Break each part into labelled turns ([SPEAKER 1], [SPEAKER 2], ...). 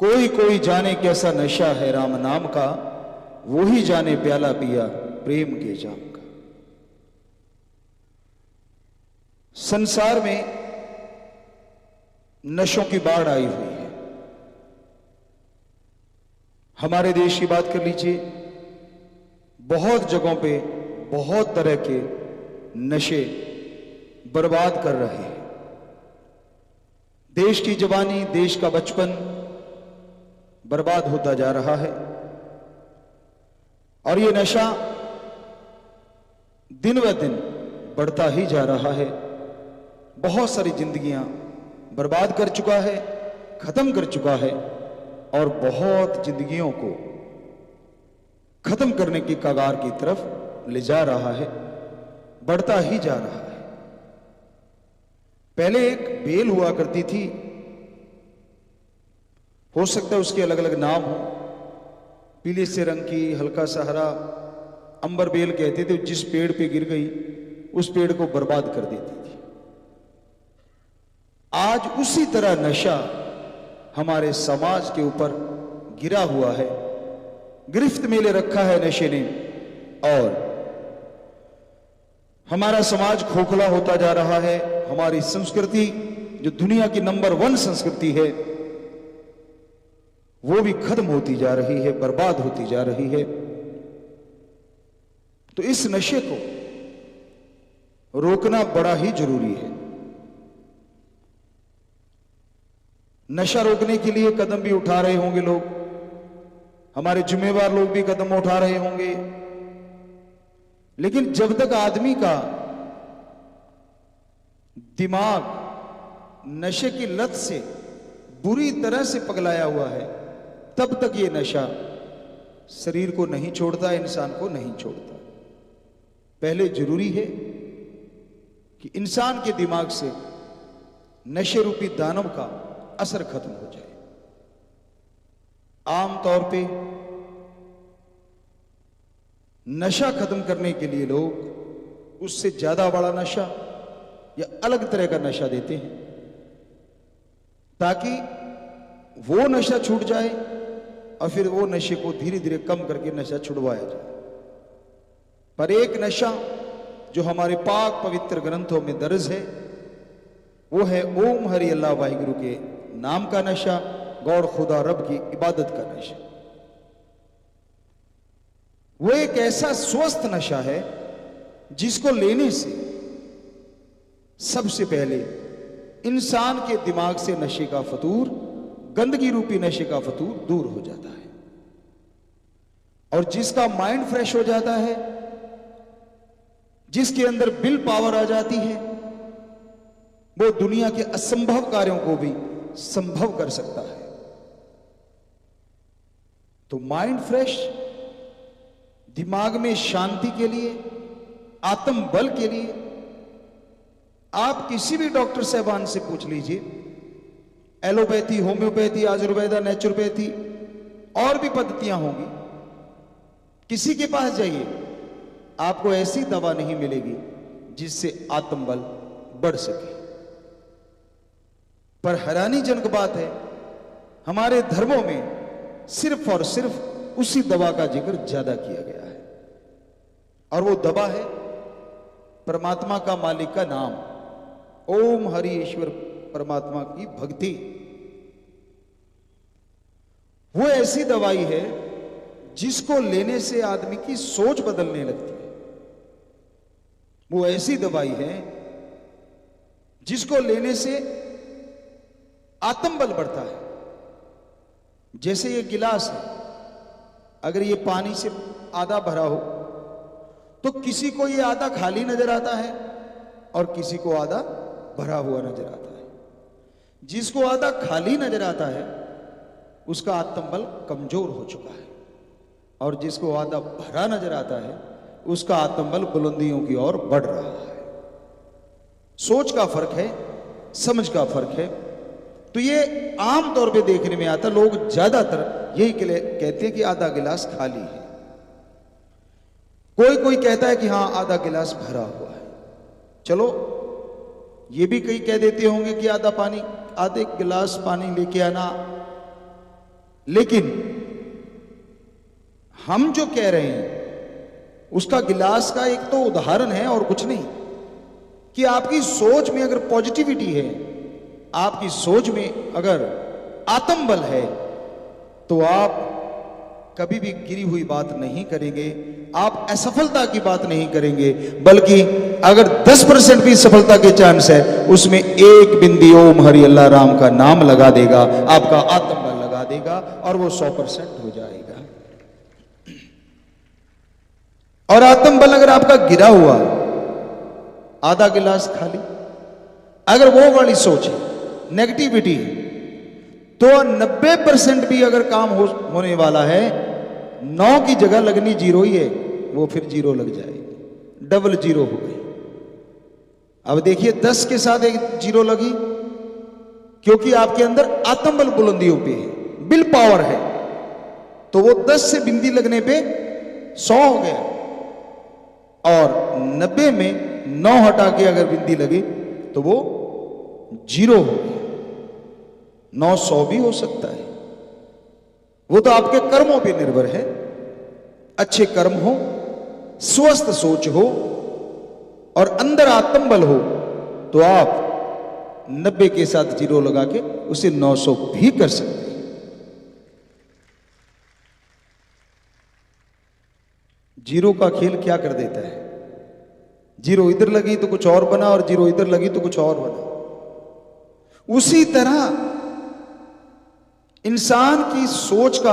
[SPEAKER 1] कोई कोई जाने कैसा नशा है राम नाम का, वो ही जाने प्याला पिया प्रेम के जाम का। संसार में नशों की बाढ़ आई हुई है। हमारे देश की बात कर लीजिए, बहुत जगहों पे बहुत तरह के नशे बर्बाद कर रहे हैं। देश की जवानी, देश का बचपन बर्बाद होता जा रहा है। और ये नशा दिन ब दिन बढ़ता ही जा रहा है। बहुत सारी जिंदगियां बर्बाद कर चुका है, खत्म कर चुका है, और बहुत जिंदगियों को खत्म करने की कगार की तरफ ले जा रहा है, बढ़ता ही जा रहा है। पहले एक बेल हुआ करती थी, हो सकता है उसके अलग अलग नाम हो, पीले से रंग की, हल्का सा हरा, अंबर बेल कहते थे। जिस पेड़ पे गिर गई उस पेड़ को बर्बाद कर देती थी। आज उसी तरह नशा हमारे समाज के ऊपर गिरा हुआ है, गिरफ्त में ले रखा है नशे ने, और हमारा समाज खोखला होता जा रहा है। हमारी संस्कृति, जो दुनिया की नंबर 1 संस्कृति है, वो भी खत्म होती जा रही है, बर्बाद होती जा रही है। तो इस नशे को रोकना बड़ा ही जरूरी है। नशा रोकने के लिए कदम भी उठा रहे होंगे लोग, हमारे जिम्मेवार लोग भी कदम उठा रहे होंगे। लेकिन जब तक आदमी का दिमाग नशे की लत से बुरी तरह से पगलाया हुआ है, तब तक ये नशा शरीर को नहीं छोड़ता, इंसान को नहीं छोड़ता। पहले जरूरी है कि इंसान के दिमाग से नशे रूपी दानव का असर खत्म हो जाए। आमतौर पे नशा खत्म करने के लिए लोग उससे ज्यादा बड़ा नशा या अलग तरह का नशा देते हैं, ताकि वो नशा छूट जाए और फिर वो नशे को धीरे धीरे कम करके नशा छुड़वाया जाए। पर एक नशा जो हमारे पाक पवित्र ग्रंथों में दर्ज है, वो है ओम हरि अल्लाह वाहिगुरु के नाम का नशा, गौर खुदा रब की इबादत का नशा। वो एक ऐसा स्वस्थ नशा है जिसको लेने से सबसे पहले इंसान के दिमाग से नशे का फतूर, गंदगी रूपी नशे का फतूर दूर हो जाता है, और जिसका माइंड फ्रेश हो जाता है, जिसके अंदर विल पावर आ जाती है, वो दुनिया के असंभव कार्यों को भी संभव कर सकता है। तो माइंड फ्रेश, दिमाग में शांति के लिए, आत्म बल के लिए आप किसी भी डॉक्टर साहबान से पूछ लीजिए, एलोपैथी, होम्योपैथी, आयुर्वेदा, नेचुरोपैथी, और भी पद्धतियां होंगी, किसी के पास जाइए, आपको ऐसी दवा नहीं मिलेगी जिससे आत्मबल बढ़ सके। पर हैरानीजनक बात है, हमारे धर्मों में सिर्फ और सिर्फ उसी दवा का जिक्र ज्यादा किया गया है, और वो दवा है परमात्मा का, मालिक का नाम, ओम हरि ईश्वर परमात्मा की भक्ति। वो ऐसी दवाई है जिसको लेने से आदमी की सोच बदलने लगती है। वो ऐसी दवाई है जिसको लेने से आत्मबल बढ़ता है। जैसे ये गिलास है, अगर ये पानी से आधा भरा हो तो किसी को ये आधा खाली नजर आता है और किसी को आधा भरा हुआ नजर आता है। जिसको आधा खाली नजर आता है उसका आत्मबल कमजोर हो चुका है, और जिसको आधा भरा नजर आता है उसका आत्मबल बुलंदियों की ओर बढ़ रहा है। सोच का फर्क है, समझ का फर्क है। तो ये आम तौर पे देखने में आता, लोग ज्यादातर यही कहते हैं कि आधा गिलास खाली है। कोई कोई कहता है कि हां आधा गिलास भरा हुआ है। चलो ये भी कई कह देते होंगे कि आधा गिलास पानी लेके आना, लेकिन हम जो कह रहे हैं उसका गिलास का एक तो उदाहरण है और कुछ नहीं, कि आपकी सोच में अगर पॉजिटिविटी है, आपकी सोच में अगर आत्मबल है, तो आप कभी भी गिरी हुई बात नहीं करेंगे, आप असफलता की बात नहीं करेंगे, बल्कि अगर 10% भी सफलता के चांस है, उसमें एक बिंदी ओम हरि अल्लाह राम का नाम लगा देगा, आपका आत्मबल लगा देगा और वो 100% हो जाएगा। और आत्मबल अगर आपका गिरा हुआ, आधा गिलास खाली, अगर वो वाली सोच है, नेगेटिविटी है, तो 90% भी अगर काम होने वाला है, 9 की जगह लगनी 0 ही है, वो फिर 0 लग जाएगी, डबल 0 हो गई। अब देखिए 10 के साथ एक 0 लगी, क्योंकि आपके अंदर आत्मबल बुलंदियों पे है, विल पावर है, तो वो 10 से बिंदी लगने पे 100 हो गया, और 90 में 9 हटा के अगर बिंदी लगी तो वो 0 हो गया। 900 भी हो सकता है, वो तो आपके कर्मों पे निर्भर है। अच्छे कर्म हो, स्वस्थ सोच हो और अंदर आत्मबल हो, तो आप 90 के साथ 0 लगा के उसे 900 भी कर सकते हैं। 0 का खेल क्या कर देता है, 0 इधर लगी तो कुछ और बना, और 0 इधर लगी तो कुछ और बना। उसी तरह इंसान की सोच का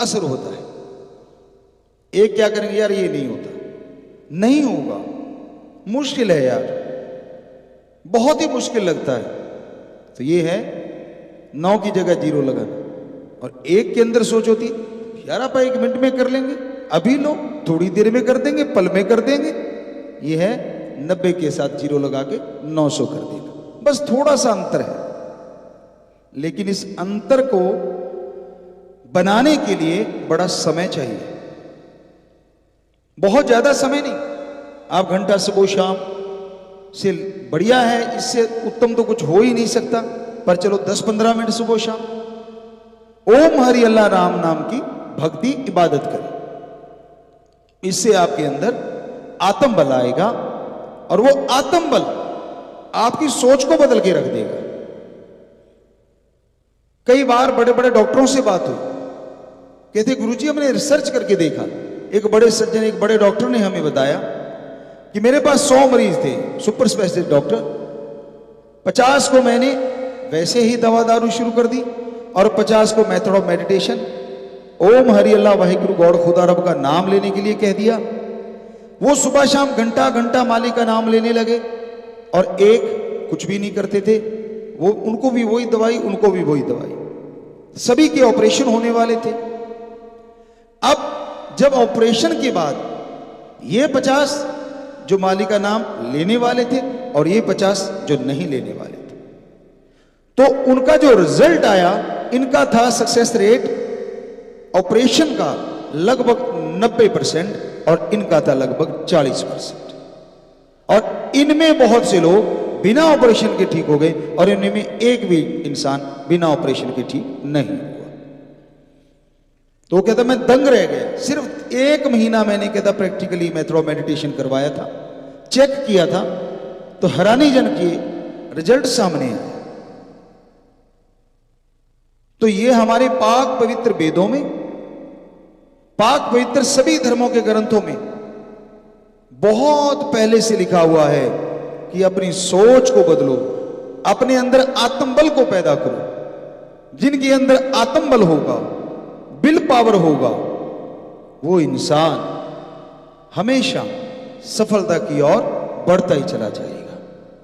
[SPEAKER 1] असर होता है। एक क्या करेंगे, यार ये नहीं होता, नहीं होगा, मुश्किल है यार, बहुत ही मुश्किल लगता है, तो ये है 9 की जगह 0 लगाना। और एक के अंदर सोच होती, यार आप 1 मिनट में कर लेंगे, अभी लो, थोड़ी देर में कर देंगे, पल में कर देंगे। ये है 90 के साथ 0 लगा के 900 कर देगा, बस थोड़ा सा अंतर है। लेकिन इस अंतर को बनाने के लिए बड़ा समय चाहिए, बहुत ज्यादा समय नहीं। आप घंटा सुबह शाम से बढ़िया है, इससे उत्तम तो कुछ हो ही नहीं सकता, पर चलो 10-15 मिनट सुबह शाम ओम हरि अल्लाह राम नाम की भक्ति इबादत करें। इससे आपके अंदर आत्मबल आएगा, और वो आत्मबल आपकी सोच को बदल के रख देगा। कई बार बड़े बड़े डॉक्टरों से बात हुई, कहते गुरुजी हमने रिसर्च करके देखा, एक बड़े सर्जन, एक बड़े डॉक्टर ने हमें बताया कि मेरे पास 100 मरीज थे, सुपर स्पेशलिस्ट डॉक्टर, 50 को मैंने वैसे ही दवा दारू शुरू कर दी, और 50 को method of meditation, Om Hari Allah Waheguru God Khuda Rab का नाम लेने के लिए कह दिया। वो सुबह शाम घंटा घंटा मालिक का नाम लेने लगे, और एक कुछ भी नहीं करते थे, वो उनको भी वही दवाई, उनको भी वही दवाई, सभी के ऑपरेशन होने वाले थे। अब जब ऑपरेशन के बाद ये 50 जो मालिक का नाम लेने वाले थे और ये 50 जो नहीं लेने वाले थे, तो उनका जो रिजल्ट आया, इनका था सक्सेस रेट ऑपरेशन का लगभग 90% और इनका था लगभग 40%। और इनमें बहुत से लोग बिना ऑपरेशन के ठीक हो गए, और इनमें एक भी इंसान बिना ऑपरेशन के ठीक नहीं हुआ। तो कहता मैं दंग रह गया, सिर्फ 1 महीना मैंने कहता प्रैक्टिकली मेथड ऑफ मेडिटेशन करवाया था, चेक किया था, तो हैरानीजनक के रिजल्ट सामने आए। तो ये हमारे पाक पवित्र वेदों में, पाक पवित्र सभी धर्मों के ग्रंथों में बहुत पहले से लिखा हुआ है कि अपनी सोच को बदलो, अपने अंदर आत्मबल को पैदा करो। जिनके अंदर आत्मबल होगा, विल पावर होगा, वो इंसान हमेशा सफलता की ओर बढ़ता ही चला जाएगा।